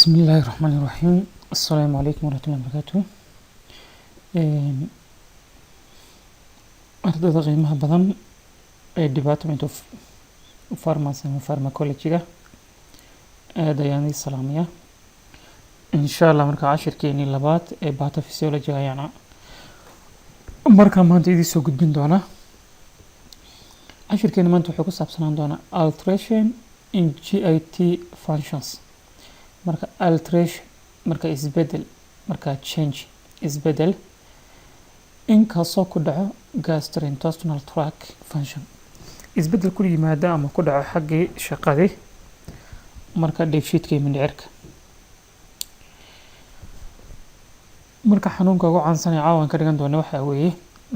بسم الله الرحمن الرحيم. السلام عليكم ورحمة الله وبركاته. ardayda qiimaha badan ee Department of Pharmacy ama Pharmacology-ga aad ayaan idin salaamayaa. insha Allah marka cashirkeeni labaad ee Pathophysiology ayaan marka maanta idin soo gudbin doonaa. cashirkeeni maanta wuxuu ku saabsanaan doonaa alteration in GIT functions. marka alteration marka isbedel, marka change isbedel inkastoo ku dhaco gastrointestinal tract function. isbedel ku yimaada ama ku dhaco xaggii shaqadii marka dheefshiidka iyo mindhicirka. marka xanuunka ugu caansan ee caawan ka dhigan doono waxa weeye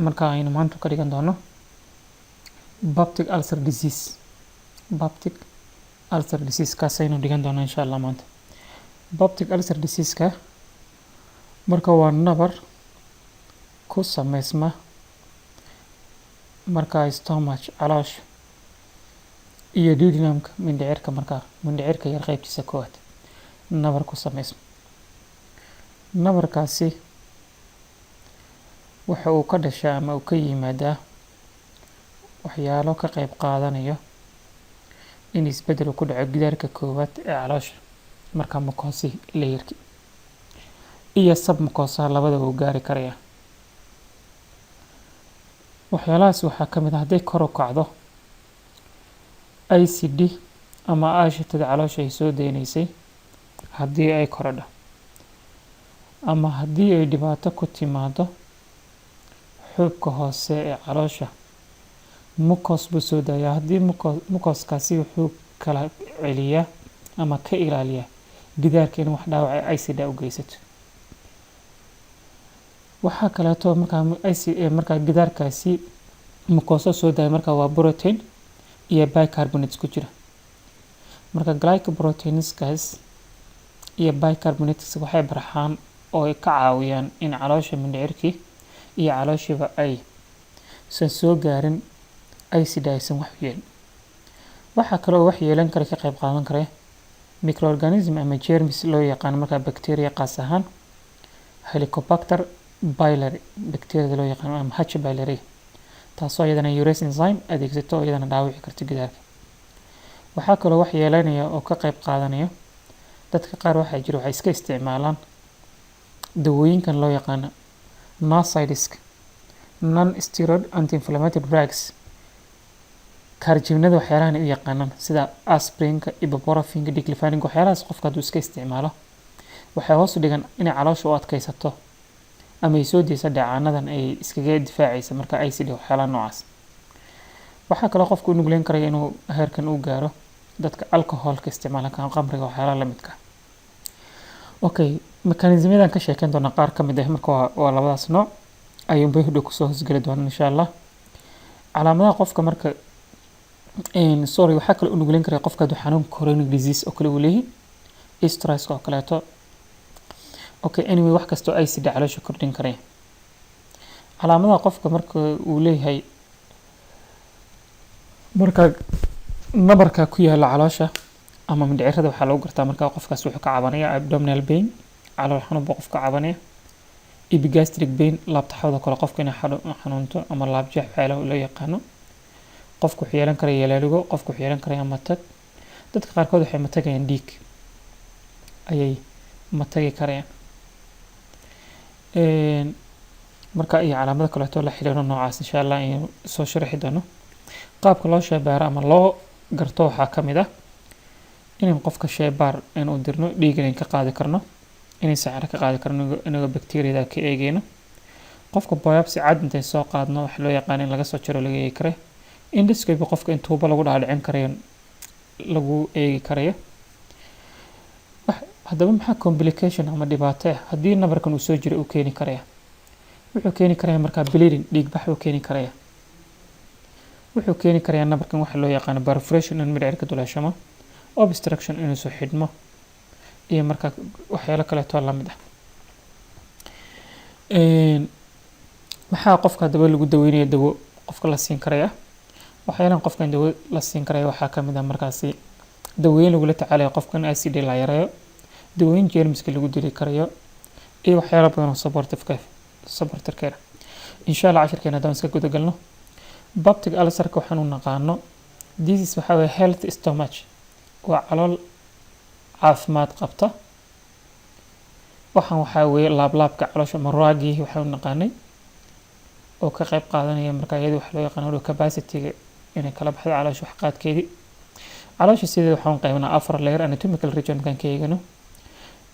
marka aynu maanta ka dhigan doono peptic ulcer disease. peptic ulcer disease kaas aynu dhigan doono insha Allah maanta. peptic ulcer disease-ka marka waa nabar ku sameysma marka stomach caloosh iyo duodenumka mindhicirka marka mindhicirka yar qaybtiisa koowaad nabar ku sameysma. nabarkaasi waxa uu ka dhashaa ama uu ka yimaadaa waxyaalo ka qayb qaadanayo in isbedel ku dhaco gidaarka koowaad ee caloosha marka mucosa layerki iyo submucosa labadaba uu gaari karaya. waxyaalahaas waxaa ka mid ah hadday kor u kacdo ICD ama aashitada caloosha ay soo deynaysay haddii ay korodho, ama haddii ay dhibaato ku timaado xuubka hoose ee caloosha mucos buu soo daayaa. haddii mucoskaasi wuxuu kala celiyaa ama ka ilaaliyaa gidaarka in wax dhaawac ICD u geysato. waxaa kaleeto markaa gidaarkaasi mucosa soo daaya marka waa protein iyo bicarbonates ku jira. marka glycoproteinskaas iyo bicarbonates waxay barxaan oo ay ka caawiyaan in caloosha mindhicirkii iyo calooshiba ay san soo gaarin ICD aysan wax yeelin. waxaa kaloo wax yeelan kara ka qayb qaadan kara microorganism ama germs loo yaqaan marka bacteria qaas ahaan Helicobacter pylori bacteria loo yaqaan ama H pylori taasoo iyadana urease enzyme adeegsato iyadana dhaawici karta gidaarka. waxaa kaloo wax yeelanaya oo ka qayb qaadanaya dadka qaar waxaa jira waxay iska isticmaalaan dawooyinkan loo yaqaan NSAIDs non steroid anti-inflammatory drugs kaarjibnada waxyaalahan u yaqaanaan sida aspirinka, ibuprofen, diclofenac. waxyaalahaas qofka hadduu iska isticmaalo waxay hoos u dhigan inay caloosha u adkaysato ama ay soo deysa dhacaanadan ay iskaga difaacaysa marka ICD waxyaalaha noocaas. waxaa kaloo qofku u nugleyn karaya inuu heerkan u gaaro dadka alcoholka isticmaala qamriga waxyaalaha la midka. okay mechanismyadan ka sheekeyn doona qaar ka mid ah marka waa labadaas nooc ayuun bay hudho kusoo hoosgeli doonaan insha Allah. calaamadaha qofka marka waxaa kale u nugleyn karaya qofka hadduu xanuun chronic disease oo kale uu leeyahay stress oo kaleeto. anyway wax kastoo ICD caloosha kordhin karaya. calaamadaha qofka marka uu leeyahay marka nabarka ku yaala caloosha ama mindhicirada waxaa lagu gartaa marka qofkaas wuxuu ka cabanaya abdominal pain calool xanuun buu qofka cabanaya, epigastric pain laabtaxawda kale qofka inay xanuunto ama laabjeex waxyaalaha loo yaqaano. qofku wuxuu yeelan karaya yalaaligo, qofku wuxuu yeelan karaya matag. dadka qaarkood waxay matagayaan dhiig ayay matagi karayaan. marka iyo calaamado kaleeto la xiriiro noocaas insha Allah aynu soo sharaxi doono. qaabka loo shaybaaro ama loo garto waxaa ka mid ah in qofka shaybaar inuu dirno dhiig inaan ka qaadi karno, inay saxaro ka qaadi karno inagoo bakteeriyada ka eegayno. qofka biopsy cad intay soo qaadno wax loo yaqaan in laga soo jaro laga eegi karo. endoscopy qofka in tuubo lagu dhaadhicin karayo lagu eegi karayo. haddaba maxaa complication ama dhibaato ah haddii nabarkan uu soo jiro uu keeni karaya? wuxuu keeni karaya marka bleeding dhiig bax uu keeni karaya. wuxuu keeni karaya nabarkan waxa loo yaqaan perforation in mindhicirka duleeshamo, obstruction inuu soo xidhmo iyo marka waxyaalo kaleeto la mid ah. maxaa qofka haddaba lagu daweynaya dawo qofka la siin karaya? waxyaalahan qofkan dawo la siin karaya waxaa ka mid ah markaasi dawooyin lagula tacaalayo qofkan ICD la yareeyo dawooyin jeermiska lagu dili karayo iyo waxyaalo badan oo supportive care insha Allah cashirkeena haddaan iska guda galno peptic ulcerka waxaan u naqaano this is waxa weeye healthy stomach waa calool caafimaad qabta waxaan waxaa weeye laablaabka caloosha maraagii waxaan u naqaanay oo ka qayb qaadanaya marka iyada wax loo yaqaan capacity-ga inay kala baxdo caloosha wax qaadkeedii caloosha sideeda waxaan qaybnaa 4 layer anatomical region kan ka eegano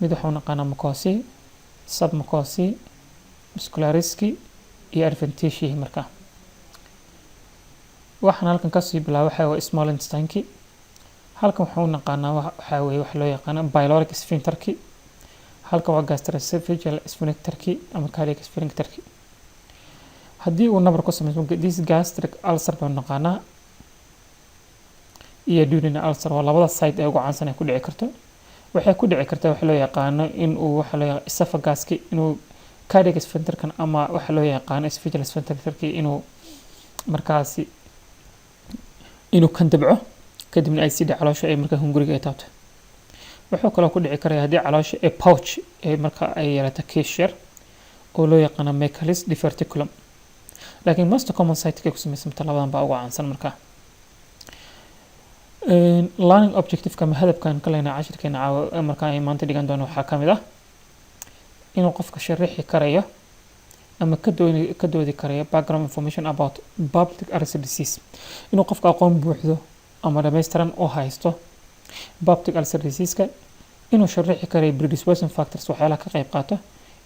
mid waxaan naqaanaa mucosae submucosae musculariski iyo adventitia marka waxaan halkan ka sii bilaabo waxa weeye small intestine halkan waxaan naqaanaa waxa weeye wax loo yaqaan pyloric sphincter halkan waa gastroesophageal sphincter ama cardiac sphincter haddii uu nabar ku sameysmo this gastric ulcer baan naqaanaa iyo duodenal ulcer waa labada side ee ugu caansan ee ku dhici karto waxay ku dhici kartaa wax loo yaqaan in uu wax loo yaqaan esophagus-ki inuu cardiac sphincter ama wax loo yaqaan esophageal sphincter inuu markaasi inuu kan dabco kadibna ay sida caloosha ay markaa hunguriga ay taabto wuxuu kaloo ku dhici karaa haddii caloosha ee pouch ee markaa ay yeelato kishir oo loo yaqaan mecalis diverticulum laakiin most common site-ka ku sameysmata labadan baa ugu caansan markaa learning objective-ka ama hadafkan ka leenahay cashirkeena caawa markaa ay maanta dhigan doono waxaa ka mid ah inuu qofka sharaxi karayo ama ka doodi karayo background information about peptic ulcer disease inuu qofka aqoon buuxdo ama dhammaystiran oo haysto peptic ulcer disease-ka inuu sharaxi karayo predisposing factors waxyaalaha ka qayb qaata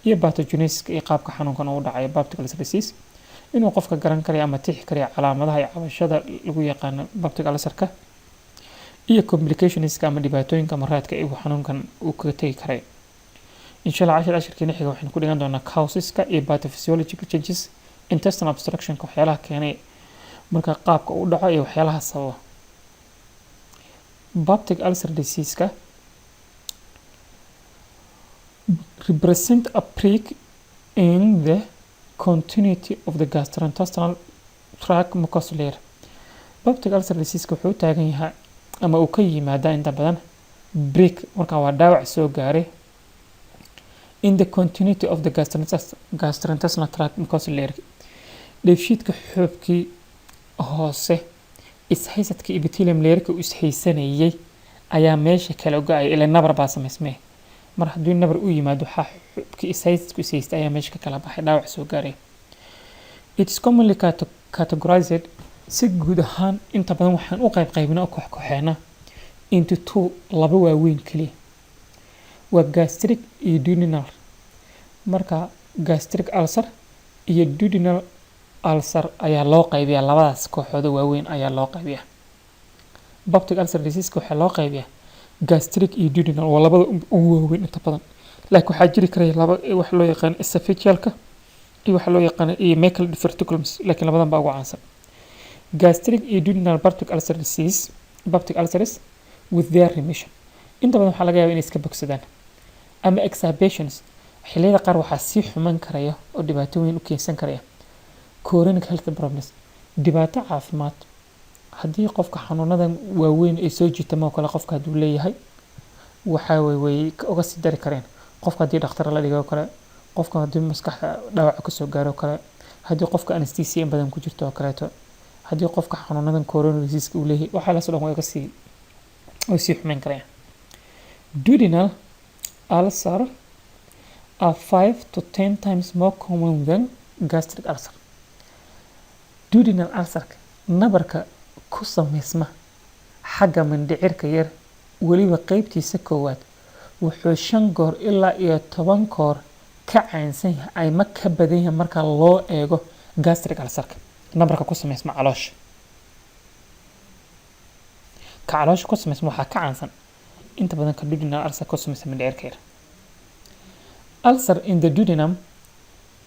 iyo pathogenesis iyo qaabka xanuunkan uu dhacayo peptic ulcer disease inuu qofka garan karayo ama tixi karayo calaamadaha iyo cabashada lagu yaqaan peptic ulcer-ka iyo complications ama dhibaatooyinka maraadka ee xanuunkan uu ka tagi karayo insha Allah cashirkeena xiga waxaan ku dhigan doonaa causes-ka iyo pathophysiological changes intestinal obstruction waxyaalaha keenay marka qaabka uu dhaco iyo waxyaalaha sababa peptic ulcer disease-ka represent a break in the continuity of the gastrointestinal tract mucous layer peptic ulcer disease-ka wuxuu taagan yahay ama uu ka yimaada inta badan break marka waa dhaawac soo gaaray in the continuity of the gastrointestinal tract mucous layer dheefshiidka xoobkii hoose ishaysadka epithelium layer-ka uu ishaysanayay ayaa meesha kala go'ay ilaa nabar baa sameysmay mar haddii nabar uu yimaado waxa xoobkii ishaysadku ishaystay ayaa meesha ka kala baxay dhaawac soo gaaray it is commonly categorized si guud ahaan inta badan waxaan u qaybinaa oo koox-kooxeena into two laba waaweyn kaliya waa gastric iyo duodenal marka gastric ulcer iyo duodenal ulcer ayaa loo qaybiyaa labadaas kooxood waaweyn ayaa loo qaybiyaa peptic ulcer disease-ka waxaa loo qaybiyaa gastric iyo duodenal waa labada ugu waaweyn inta badan laakiin waxaa jiri karaya laba wax loo yaqaan esophagealka iyo wax loo yaqaan iyo mecalis diverticulum laakiin labadan baa ugu caansan gastric iyo duodenal peptic ulcer disease peptic ulcers with their remission inta badan waxaa laga yaabaa inay iska bogsadaan ama exacerbations xilliyada qaar waxaa sii xuman karaya oo dhibaato weyn u keensan karaya chronic health problems dhibaato caafimaad haddii qofka xanuunadan waaweyn ay soo jiitamo kale qofka hadduu leeyahay waxaa way uga sii dari kareen qofka haddii dhakhtar la dhigo kale qofka haddii maskaxda dhaawac ka soo gaaro kale haddii qofka anesthesia in badan ku jirto oo kaleeto haddii qofka xanuunadan coronavirus uu leeyahay waxa la soo dhan way sii xumeyn karayaan duodenal ulcer are 5 to 10 times more common than gastric ulcer duodenal ulcer nabarka ku sameysma xagga mindhicirka yar weliba qaybtiisa koowaad wuxuu 5 goor ilaa iyo 10 goor ka caansan yahay ama ka badan yahay marka loo eego gastric ulcer nabarka ku sameysma caloosha ka caloosha ku sameysma waxaa ka caansan inta badan ka duodenal ulcer ku sameysma mindhicirka yar ulcer in the duodenum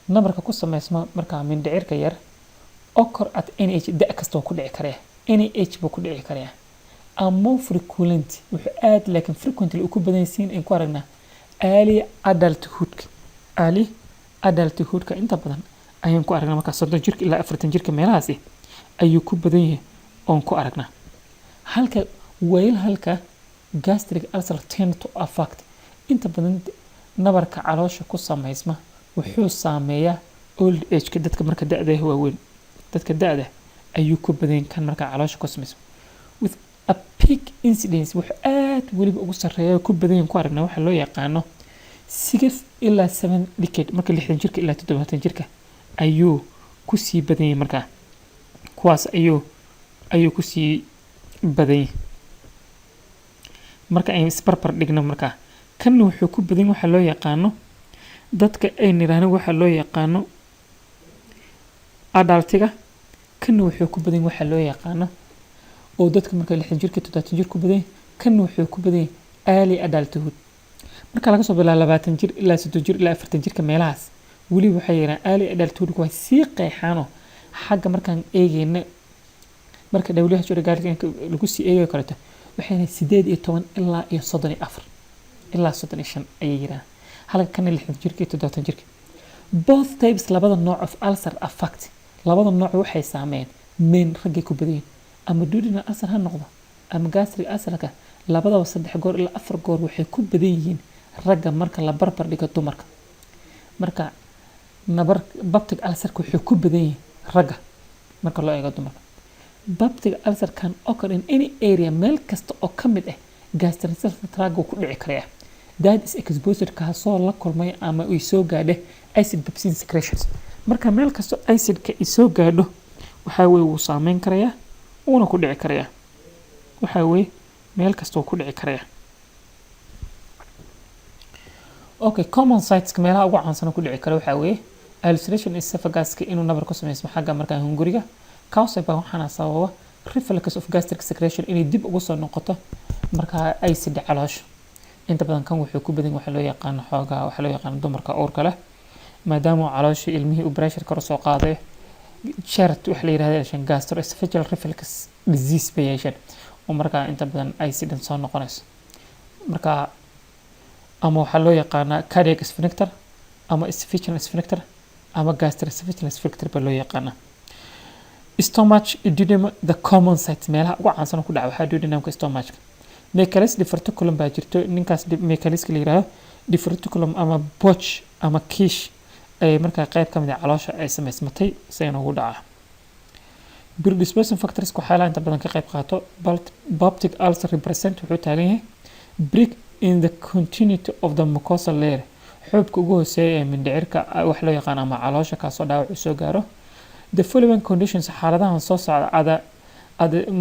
nabarka ku sameysma marka mindhicirka yar occur at NH da kastoo ku dhici karaya NH buu ku dhici karaya ama frequent wuxuu aad laakiin frequently uu ku badan yahay in ku aragnaa early adulthood inta badan ayaan ku aragnaa marka 30 jirka ilaa 40 jirka meelahaas ayuu ku badan yahay oon ku aragnaa halka gastric ulcer tend to affect inta badan nabarka caloosha ku samaysma wuxuu saameeyaa old age-ka dadka marka da'da waaweyn, dadka da'da ayuu ku badan kan marka caloosha ku samaysma with a peak incidence wuxuu aad weliba ugu sarreeya ku badan ku aragnaa waxa loo yaqaano 6 ilaa 7 decade marka 60 jirka ilaa 70 jirka ayuu ku sii badan yahay marka kuwaas ayuu ku sii badan yahay marka ay isbarbar dhigno marka kan wuxuu ku badan waxa loo yaqaano dadka ay niraano waxa loo yaqaano adultiga kan wuxuu ku badan waxa loo yaqaano oo dadka marka 60 jirka 70 jirka ku badan kan wuxuu ku badan early adulthood marka laga soo bilaabo 20 jir ilaa 30 jir ilaa 40 jirka meelahaas wali waxay yiraahdaan early adulthood waa sii qeexano xagga markaan eegayna marka dawladaha soo gaarka lagu sii eegayo kaleeto waxayna 18 ilaa 34 ilaa 35 ay yiraahdaan halka kan 60 jirka 70 jirka both types labada nooc of ulcer affect labada nooc waxay saameeyaan men ragga ku badan ama duudina ulcer ha noqdo ama gastric ulcer labadaba 3 goor ilaa 4 goor waxay ku badan yihiin ragga marka la barbar dhigo dumarka marka nabar peptic ulcer wuxuu ku badan yahay ragga marka loo eego dumarka peptic ulcer can occur in any area meel kasta oo kamid ah gastrointestinal tract ku dhici kara that is exposed ka soo la kulmay ama uu soo gaadhay acid pepsin secretions marka meel kasta acidka uu soo gaadho waxa way uu saameyn karaya una ku dhici karaya waxa way meel kasta ku dhici karaya okay common sites meelaha ugu caansan ku dhici kara waxa way ulceration esophagus inuu nabar ku sameeyo xagga marka hunguriga kaasoo baa waxana sababa reflux of gastric secretion inay dib ugu soo noqoto marka acid caloosha inta badan kan wuxuu ku badan waxa loo yaqaan xoogaa waxa loo yaqaan dumarka uurka leh maadaama caloosha ilmihii uu pressure kor soo qaaday chert waxa la yiraahdaa gastroesophageal reflux disease patient oo marka inta badan acid soo noqonayso marka ama waxa loo yaqaan cardiac sphincter ama esophageal sphincter ama gastroesophageal sphincter ba loo yaqaan stomach duodenum the common site meelaha ugu caansan ku dhaca waxa duodenumka stomach Michaelis diverticulum baa jirto ninkaas Michaelis la yiraahdo diverticulum ama pouch ama quiche ay marka qayb kamid ah caloosha ay sameysmatay sayna ugu dhaca predisposing factors ku xaalada inta badan ka qayb qaato peptic ulcer represent wuxuu taagan yahay break in the continuity of the mucosal layer xubka ugu hooseeya ee mindhicirka wax loo yaqaan ama caloosha ka soo dhaawac soo gaaro the following conditions xaaladahan soo socda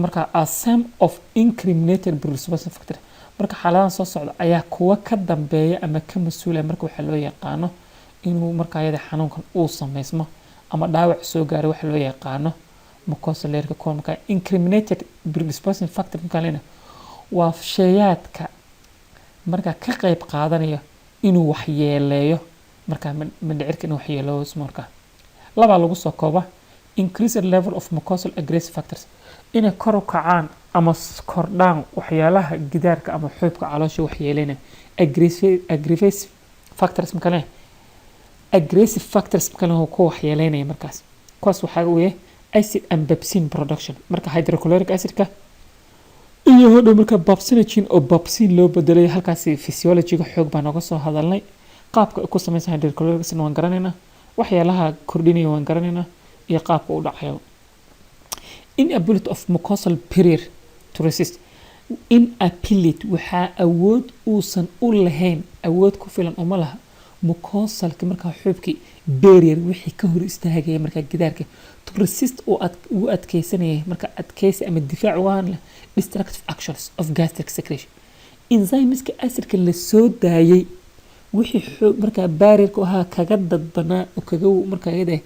marka a sum of incriminated predisposing factor marka xaaladahan soo socda ayaa kuwa ka dambeeya ama ka masuula marka waxa loo yaqaano inuu marka ayada xanuunkan uu sameysmo ama dhaawac soo gaaro waxa loo yaqaano mucosal layer ka marka incriminated predisposing factor kalena waa shayadka marka ka qayb qaadanaya inuu wax yeeleeyo marka mindhicirka inuu wax yeelo marka laba lagu soo kooba increased level of mucosal aggressive factors inay kor u kacaan ama kordhaan waxyaalaha gidaarka ama xubka caloosha wax yeelena aggressive factors makale aggressive factors makale oo ku wax yeelanaya markaas kuwaas waxa weeye acid and pepsin production marka hydrochloric acidka iyo hadhow marka pepsinogen oo pepsin loo bedelay halkaas physiology-ga xoog baan uga soo hadalnay qaabka ku samaysan hydrochloric acid waan garanayna waxyaalaha kordhinaya waan garanayna iyo qaabka u dhacayo inability of mucosal barrier to resist inability waxa awood uusan u lahayn awood ku filan uma laha mucosalka marka xubki barrier wixii ka hor istaagaya marka gidaarka to resist oo u adkeysanaya marka adkeysi ama difaac waan leh destructive actions of gastric secretion enzymeska acidka la soo daayay wixii xoog marka barrier-ku ahaa kaga dadbanaa oo kaga marka ayada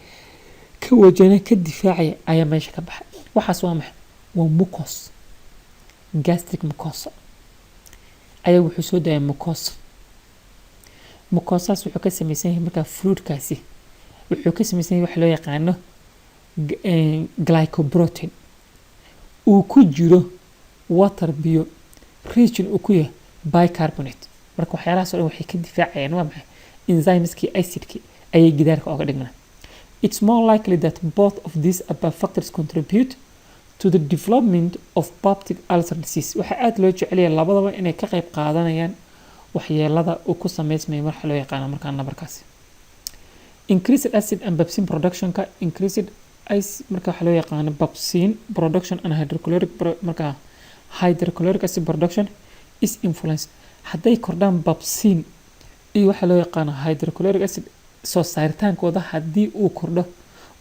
ka wajana ka difaacaya ayaa meesha ka baxay waxaas waa maxay waa mucus gastric mucosa ayaa wuxuu soo daayay mucosas wuxuu ka samaysan yahay marka fruitkaasi wuxuu ka samaysan yahay wax loo yaqaano glycoprotein uu ku jiro water bio region uu ku yahay bicarbonate marka waxyaalahaas oo waxay ka difaacayaan waa maxay enzymeski acidki ayay gidaarka uga dhigmaan it's more likely that both of these above factors contribute to the development of peptic ulcer disease waxa aad loo jecel yahay labadaba inay ka qayb qaadanayaan waxyeelada uu ku sameysmay waxa loo yaqaan markaa nabarkaasi. Increased acid and pepsin production ka increased ice marka waxa loo yaqaan pepsin production and marka hydrochloric acid production is influenced hadday kordhaan pepsin iyo waxa loo yaqaan hydrochloric acid soo saaritaankooda haddii uu kordho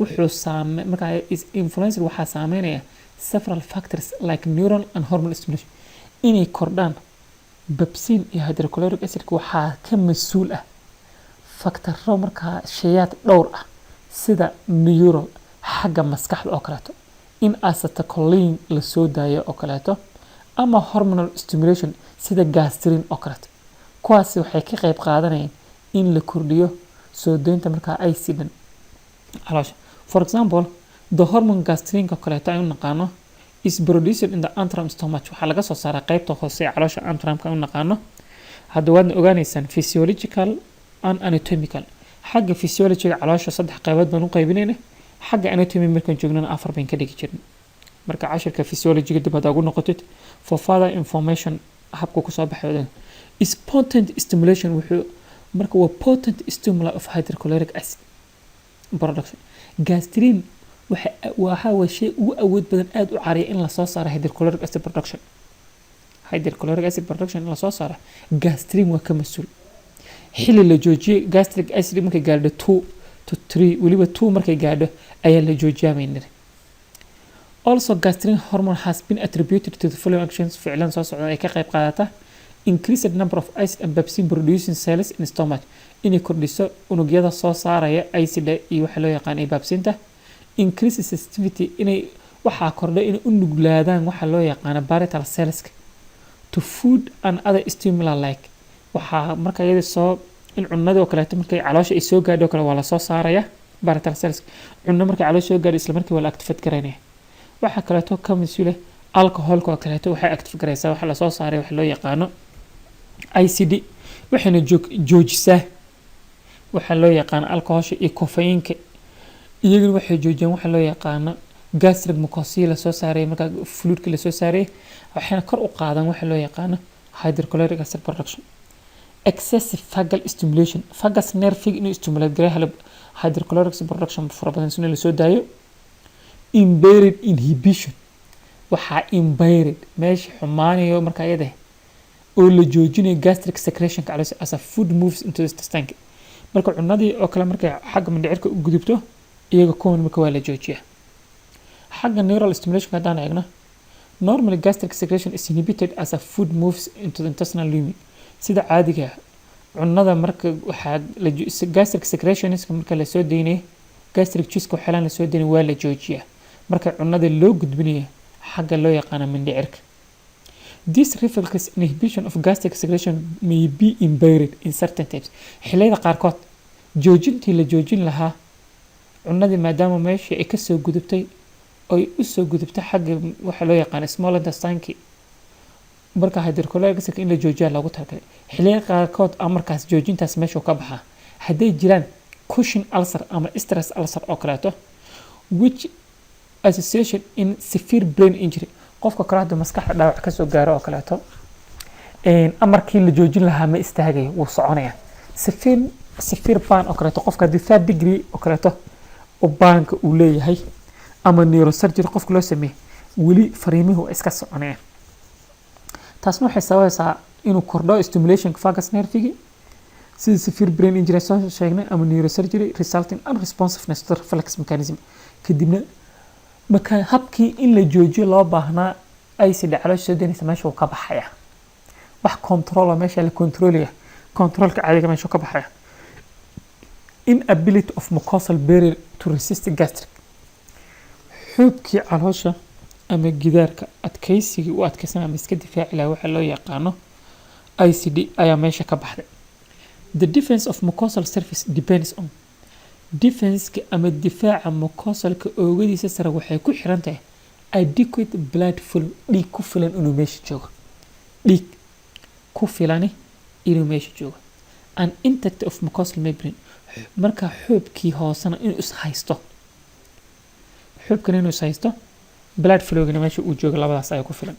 wuxuu marka is influenced waxaa saameynaya several factors like neural and hormone stimulation inay kordhaan pepsin iyo hydrochloric acid waxaa ka mas'uul ah factoro markaa shayaad dhowr ah sida neural xagga maskaxda oo kaleeto in acetylcholine la soo daayo oo kaleeto ama hormonal stimulation sida gastrin oo kaleeto kuwaasi waxay ka qayb qaadanayaan in la kordhiyo soo deynta markaa acidan caloosha. For example, the hormone gastrin oo kaleeto aynu naqaano is produced in the antrum stomach waxaa laga soo saaraa qaybta hoose ee caloosha antrumka aynu naqaano. Hadda waadna ogaanaysaan physiological and anatomical xagga physiologiga caloosha saddex qaybood baan u qaybinaynaa xagga anatomy markaan joognana afar baan ka dhigi jirnay. marka cashirka physiologiga dib aad ugu noqotid for further information habka ku soo baxay is potent stimulation wuxuu marka waa potent stimulant of hydrochloric acid production. Gastrin waxa shay ugu awood badan aad u cariya in la soo saaro hydrochloric acid production. Hydrochloric acid production in la soo saaro gastrin waa ka mas'uul. xilli la joojiyay gastric acid markay gaadho 2 to 3 waliba 2 markay gaadho ayaa la joojiyaa meynir. Also gastrin hormone has been attributed to the following actions ficlan soo socda ay ka qayb qaadata increased number of acid and pepsin producing cells in stomach inay kordhiso unugyada soo saaraya acid iyo waxa loo yaqaan pepsinta. Increased sensitivity inay waxa kordhay in u nuglaadaan waxa loo yaqaan parietal cells to food and other stimuli like waxa marka iyada soo in cunnada oo kale markay caloosha ay soo gaadho kale waa la soo saaraya parietal cells cunno markay caloosha soo gaadho isla markii waa la activate gareynaya. waxa kale oo ka mas'uul alcohol ka kale waxay active gareysaa waxa la soo saaray waxa loo yaqaan ICD waxayna joojisaa waxa loo yaqaan alcoholka iyo caffeine iyaguna waxay joojiyaan waxa loo yaqaan gastric mucosa la soo saaray marka fluidka la soo saaray waxayna kor u qaadaan waxa loo yaqaan hydrochloric acid production. Excessive vagal stimulation vagus nerve inuu stimulate gareeyo hydrochloric acid production fara badan si la soo daayo. Impaired inhibition waxa impaired meesha xumaanayo marka iyada oo la joojinayo gastric secretion ka caloosha as a food moves into the stomach marka cunnadii oo kale markay xagga mindhicirka u gudubto iyaga koon marka waa la joojiyaa. xagga neural stimulation hadaan eegno normally gastric secretion is inhibited as a food moves into the intestinal lumen sida caadiga cunnada marka waxa gastric secretion marka la soo deynayo gastric juice ka xelan la soo deynayo waa la joojiyaa marka cunnada loo gudbinayo xagga loo yaqaan mindhicirka. This reflex inhibition of gastric secretion may be impaired in certain types xilliyada qaarkood joojintii la joojin lahaa cunnadii maadaama meesha ay ka soo gudubtay oo u soo gudubtay xagga waxa loo yaqaan small intestine marka hydrochloric acid in la joojiyaa lagu talagalay xilliyada qaarkood amarkaas joojintaas meesha ka baxaa hadday jiraan Cushing ulcer ama stress ulcer oo kaleeto which association in severe brain injury qofka kale maskaxda dhaawac ka soo gaaro oo kaleeto amarkii la joojin lahaa ma istaagay wuu soconaya. severe pain oo kaleeto qofka third degree oo kaleeto oo baanka uu leeyahay ama neurosurgery qofka loo sameeyay wali fariimuhu iska soconaya. taasna waxay sabaysaa inuu kordho stimulation vagus nerve sida severe brain injury soo sheegnay ama neurosurgery resulting unresponsiveness to reflex mechanism kadibna marka habkii in la joojiyo loo baahnaa ay si caloosha soo deynaysa meesha uu ka baxaya wax control meesha la controlaya controlka caadiga meesha ka baxaya. Inability of mucosal barrier to resist gastric xubkii caloosha ama gidaarka adkaysiga u adkaysan ama iska difaaci lahaa waxa loo yaqaano ICD ayaa meesha ka baxday. The defense of mucosal surface depends on defense ama difaaca mucosalka oogadiisa sare waxay ku xiran tahay adequate blood flow dhiig ku filan inuu meesha joogo dhiig ku filan inuu meesha joogo. An intact of mucosal membrane marka xubkii hoosana inuu is haysto xubkan inuu is haysto blood flow-gana meesha uu joogo labadaas ayaa ku filan.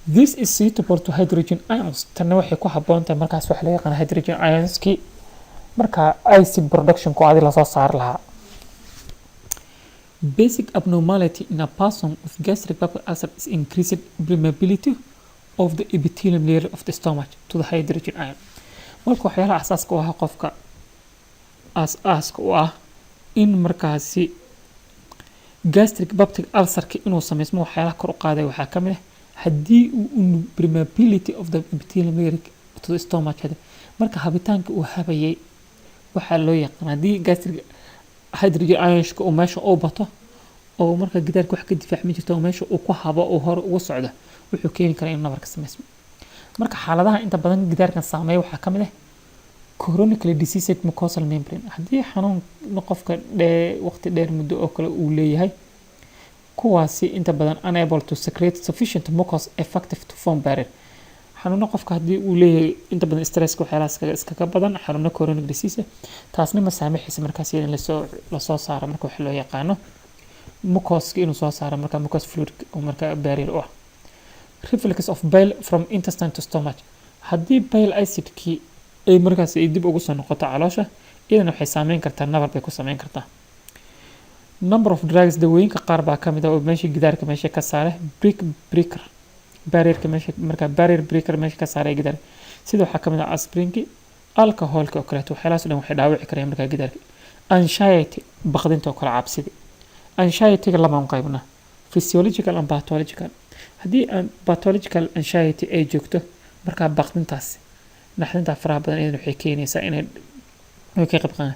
This is suitable to hydrogen ions. Tanna waxay ku habboon tahay markaas waxa loo yaqaan hydrogen ionski marka acid production ku aadi la soo saar lahaa. Basic abnormality in a person with gastric bacterial ulcer is increased permeability of the epithelium layer of the stomach to the hydrogen ion. Marka waxyaalaha asaaska u ah qofka asaaska u ah in markaasi gastric bacterial ulcer inuu sameysmo waxyaalaha kor u qaaday waxaa ka mid ah haddii uu permeability of the epithelium layer to the stomach marka habitaanka uu habayay waxaa loo yaqaan haddii gastric hydrogen ionska uu meesha u bato oo marka gidaarka wax ka difaacmi jirto oo meesha uu ku habo oo hore ugu socdo wuxuu keeni karaa in nabarka sameysmo marka xaaladaha inta badan gidaarkan saameeya waxaa ka mid ah chronically diseased mucosal membrane haddii xanuun qofka waqti dheer muddo oo kale uu leeyahay kuwaasi inta badan unable to secrete sufficient mucus effective to form barrier xanuuna qofka haddii uu leeyahay inta badan stresska waxyaalaha iskaga badan xanuuna chronic disease taasna ma saamaxaysa markaas in la soo saaro marka wax loo yaqaano mucoska inuu soo saaro marka mucus fluid oo marka barrier u ah reflux of bile from intestine to stomach haddii bile acidkii ay markaas ay dib ugu soo noqoto caloosha iyadana waxay saameyn kartaa nabar bay ku saameyn kartaa number of drugs dawooyinka qaar baa ka mid ah oo meesha gidaarka meesha ka saara breaker barrierka meesha marka barrier breaker meesha ka saaray gidaarka sida waxaa ka mid ah aspirinki alcoholka oo kaleeto waxyaalahaas dhan waxay dhaawici karaan marka gidaarka anxiety baqdinta oo kale cabsida anxiety-ga lama qaybna physiological and pathological haddii pathological anxiety ay joogto marka baqdintaas naxdinta faraha badan iyadana waxay keenaysaa inay ka qayb qaataan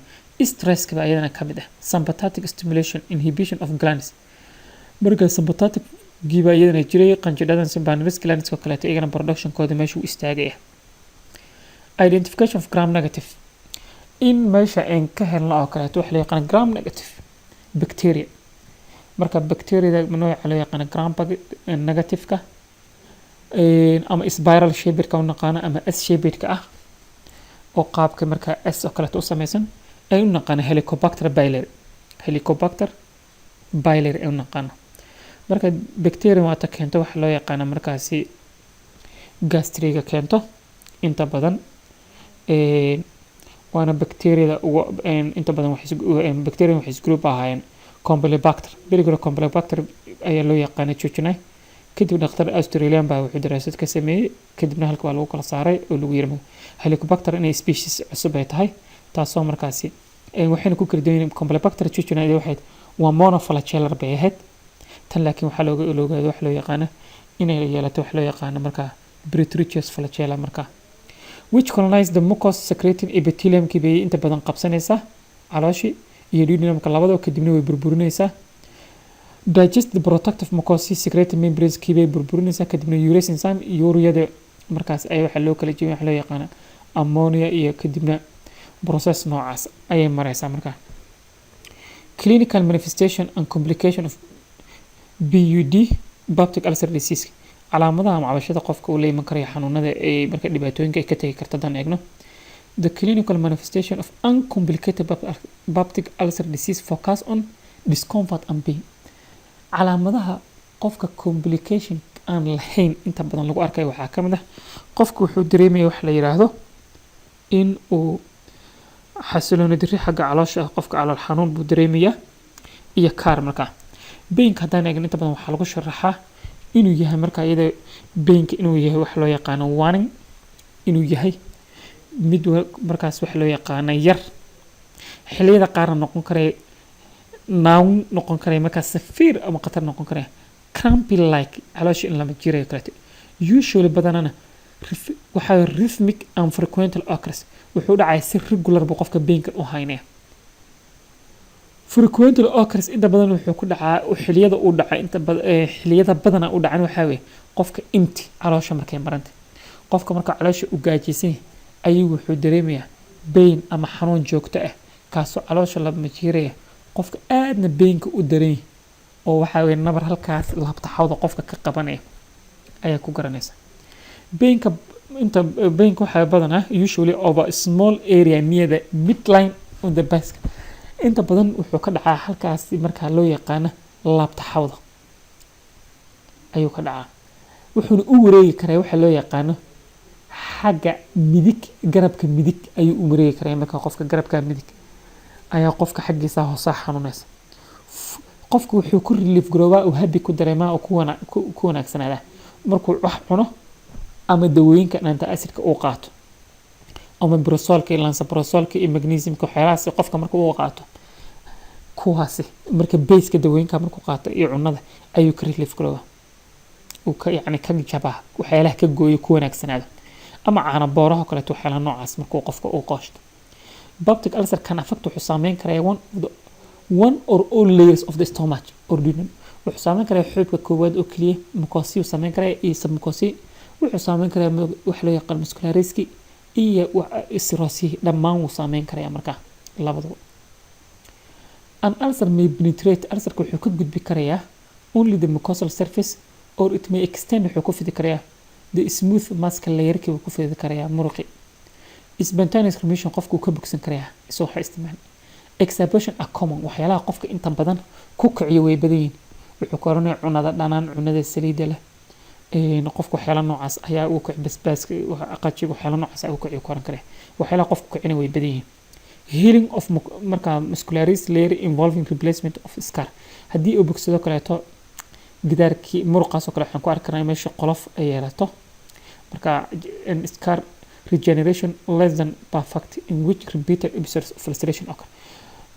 stresska baa iyadana ka mid ah sympathetic stimulation inhibition of glands marka sympathetic giba iyadana jiray qanjidhadan sympathetic glands oo kaleeto iyagana production kooda meesha u istaagay identification of gram negative in meesha aan ka helno oo kaleeto wax la yaqaan gram negative bacteria marka bacteria nooca loo yaqaan gram negative ka ama spiral shaped ka naqaana ama S shaped ka ah oo qaabka marka S oo kaleeto u samaysan ay u naqaan Helicobacter pylori ay u naqaan marka bacteria waa ta keento wax loo yaqaan markaasi gastriga keento inta badan waana bacteria ugu inta badan waxay group ahaayeen Campylobacter Campylobacter ayaa loo yaqaan jujinay kadib dhakhtar Australian baa wuxuu daraasad ka sameeyay kadibna halka waa lagu kala saaray oo lagu yirmo Helicobacter inay species cusub ay tahay taasoo markaasi waxayna ku kala duwan Campylobacter jujinay waxay waa monoflagellar bay ahayd tan laakiin waxa looga ogaaday wax loo yaqaan inay yeelato wax loo yaqaan marka Briturichus flagella marka which colonize the mucus secreting epithelium kibay inta badan qabsanaysa calooshi iyo duodenumka labadaba kadibna way burburinaysaa digest the protective mucosa secreting membranes kibay burburinaysaa kadibna urease enzyme uriyada markaas ay waxa loo kala jeeyo wax loo yaqaan ammonia iyo kadibna process noocaas ayay maraysaa marka clinical manifestation and complication of BUD Bacterial ulcer disease calaamadaha macbashada qofka uu leeyahay karayo xanuunada ay marka dhibaatooyinka ay ka tagi karto dan eegno the clinical manifestation of uncomplicated Bacterial ulcer disease focus on discomfort and pain calaamadaha qofka complication aan lahayn inta badan lagu arkay waxaa ka mid ah qofku wuxuu dareemayaa wax la yiraahdo in uu xasilooni darri xagga caloosha qofka calool xanuun buu dareemayaa iyo kaar marka painka hadaan eegno inta badan waxaa lagu sharaxaa inuu yahay marka iyada painka inuu yahay wax loo yaqaan warning inuu yahay mid markaas wax loo yaqaan yar xilliyada qaar noqon kare noun noqon kare marka safiir ama qatar noqon kare crampy like caloosha in lama jiray kale usually badanana waxa rhythmic and frequent occurs wuxuu dhacay si regular buu qofka painka u haynaa frequent occurs inta badan wuxuu ku dhacaa xilliyada uu dhacay inta xilliyada badan uu dhacan waxa weey qofka inti caloosha markay marantay qofka marka caloosha u gaajisay ayuu wuxuu dareemayaa pain ama xanuun joogto ah kaasoo caloosha la majiray qofka aadna painka u dareey oo waxa weey nabar halkaas laabta xawda qofka ka qabanaya ayaa ku garanaysa painka inta painka waxa badan usually over a small area near the midline on the back inta badan wuxuu ka dhacaa halkaas marka loo yaqaan laabta xawda ayuu ka dhacaa wuxuuna u wareegi karaa waxa loo yaqaano xagga midig garabka midig ayuu u wareegi karaa marka qofka garabka midig ayaa qofka xaggiisa hoose xanuunaysa qofku wuxuu ku relief garoobaa uu happy ku dareemaa oo ku wanaagsanaada markuu wax cuno ama dawooyinka dhanta acidka uu qaato ama brosolka lansoprazolka iyo magnesiumka waxyaalahaas qofka markuu uu qaato kuwaasi marka base-ka dawooyinka markuu qaato iyo cunada ayuu ka relief garoobaa uu ka jabaa waxyaalaha ka gooyo ku wanaagsanaada ama caana booraha kale waxyaalaha noocaas markuu qofka uu qoshto peptic ulcer kan affect wuxuu saameyn karaa one or all layers of the stomach or duodenum wuxuu saameyn karaa xubka koowaad oo kaliya mucosa saameyn karaa iyo submucosa wuxuu saameyn karaa wax loo yaqaan musculariski iyo cirrhosis dhammaan wuu saameyn karaa marka labadaba an ulcer may penetrate ulcerka wuxuu ka gudbi karaa only the mucosal surface or it may extend wuxuu ku fidi karaa the smooth muscle layerkii wuu ku fidi karaa muruqi spontaneous remission qofku ka bogsan karaa isoo waxa isticmaal exacerbation are common waxyaalaha qofka inta badan ku kiciyo way badan yihiin wuxuu koronay cunada dhanaan cunada saliida leh qofka waxyaalaha noocaas ayaa uu ku basbaaska qajiga waxyaalaha noocaas uu ku koran karaa waxyaalaha qofka kicina way badan yihiin healing of marka muscularis layer involving replacement of scar haddii uu bogsado kaleeto gidaarkii muruqaas oo kale waxaan ku arkaynaa meesha qolof ay yeelato marka scar regeneration less than perfect in which repeated episodes of ulceration occur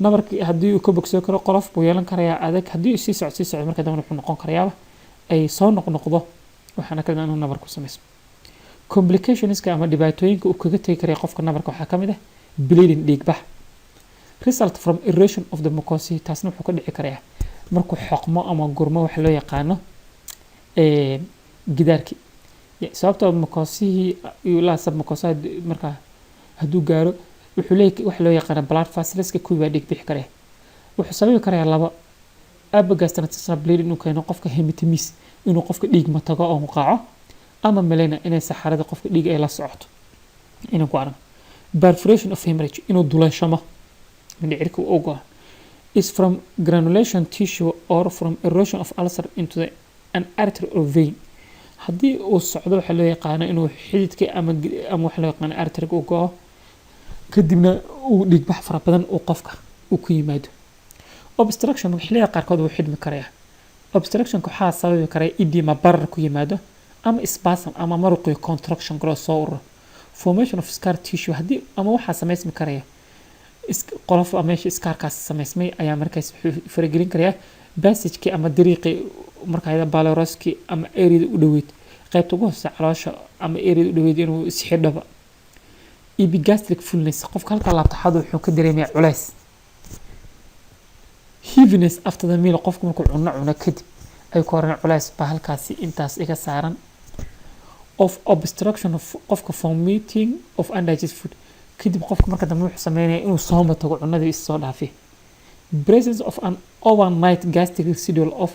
nabarkii haddii uu ka bogsado karo qolof buu yeelan karayaa adag haddii uu sii socdo marka dambe wuxuu noqon karayaa ay soo noqnoqdo waxaana ka inuu nabar ku sameeyo complicationska ama dhibaatooyinka uu kaga tagi karay qofka nabarka waxaa ka mid ah bleeding dhiigbax result from erosion of the mucosa taasna wuxuu ka dhici karayaa markuu xoqmo ama gurmo wax loo yaqaano gidaarkii sababtoo mucosihii ilaa submucosa marka hadduu gaaro wuxuu leeyahay wax loo yaqaan blood vessels ku waa dhiig bixi kare wuxuu sababi karaa laba abagastrointestinal bleeding inuu keeno qofka hematomas inuu qofka dhiig ma tago oo qaaco ama melena inay saxarada qofka dhiig ay la socoto inuu ku arko perforation of hemorrhage inuu duleeshamo mindhicirka uu go'o is from granulation tissue or from erosion of ulcer into an artery or vein haddii uu socdo waxa loo yaqaan inuu xididka ama waxa loo yaqaan artery-ga uu go'o kadibna uu dhiig bax fara badan uu qofka uu ku yimaado obstruction xilliga qaarkood uu xidmi karaa obstruction waxaa sababi kara edema barar ku yimaado ama spasm ama muruqi contraction karo soo ururo formation of scar tissue haddii ama waxaa sameysmi karaya qolof ama meesha scarkaas sameysmay ayaa markaas faragelin karaya passage-ki ama dariiqi markaa baloroski ama area u dhaweyd qaybta ugu hoose caloosha ama area u dhaweyd inuu isxidhaba epigastric fullness qofka halka laabtaxadu wuxuu ka dareemayaa culays heaviness after the meal qofku markuu cuno kadib ay ku horan culays baa halkaasi intaas iga saaran of obstruction of qofka vomiting of undigested food kadib qofka marka dambe wuxuu sameeyaa inuu soo tago cunadii is soo dhaafay presence of an overnight gastric residual of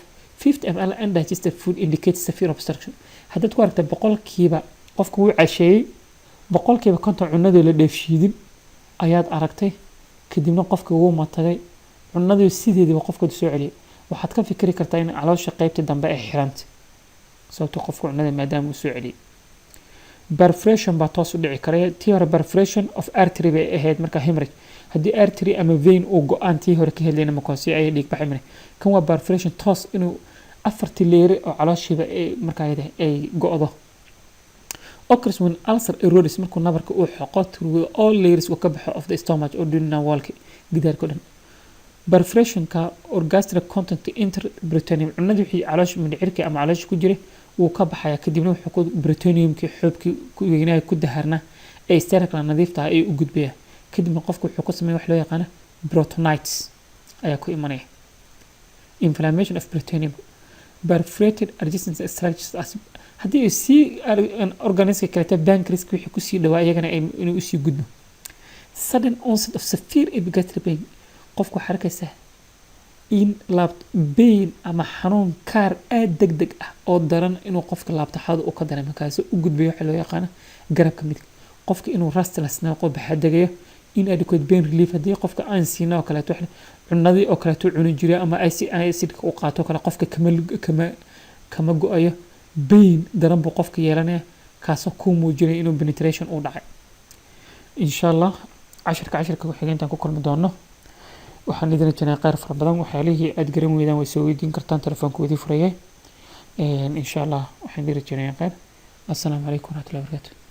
50 ml undigested food indicates severe obstruction haddaad ku aragtay boqolkiiba qofku wuu casheeyay boqolkiiba konton cunadii la dheefshiidin ayaad aragtay kadibna qofka wuu matagay cunadii sideedaba qofka soo celiyay waxaad ka fikiri kartaa in caloosha qaybta dambe ay xirantay sababtoo qofka cunada maadaama uu soo celiyay perforation baa toos u dhici karaya tii hore perforation of artery bay ahayd marka hemorrhage haddii artery ama vein uu go-aan tii hore ka helayna mucosa ay dhiig baxay mare kan waa perforation toos inuu afartii leere oo calooshiiba ay markaa ay go-do occurs when ulcer erodes markuu nabarka uu xoqo through all layers uu ka baxo of the stomach oo duodenal wall-ka gidaarka dhan perforationka or gastric content interperitoneum cunadii wixii caloosha mindhicirka ama caloosha ku jiray wuu ka baxaya kadibna wuxuu ku peritoneumkii xoobkii ku weynaa ku daharna ay sterically nadiifta ay u gudbaya kadibna qofku wuxuu ku sameeyaa wax loo yaqaan peritonitis ayaa ku imanaya inflammation of peritoneum perforated adjacent structures haddii si organism kale pancreas wixii ku sii dhawaa iyagana inuu u sii gudbo sudden onset of severe epigastric pain qofku xarkaysa in laabt pain ama xanuun kaar aad degdeg ah oo daran inuu qofka laabtaxadu uu ka dareemo kaas u gudbiyo waxa loo yaqaan garabka mid qofka inuu restless noqdo baxadageeyo in adequate pain relief haddii qofka aan siino kale wax cunadii oo kale cuni jiray ama acid uu qaato kale qofka kama go-ayo pain daran buu qofka yeelanaya kaasoo kuu muujinaya inuu penetration uu dhacay. insha allah cashirka xigeentaan ku kulmi doono. waxaan idin rajaynayaa khayr fara badan. waxyaalihii aad garan weydaan way soo weydiin kartaan, telefoonka idin furayay. insha allah waxaan idin rajaynayaa khayr. assalaamu calaykum waraxmatullahi wabarakaatu.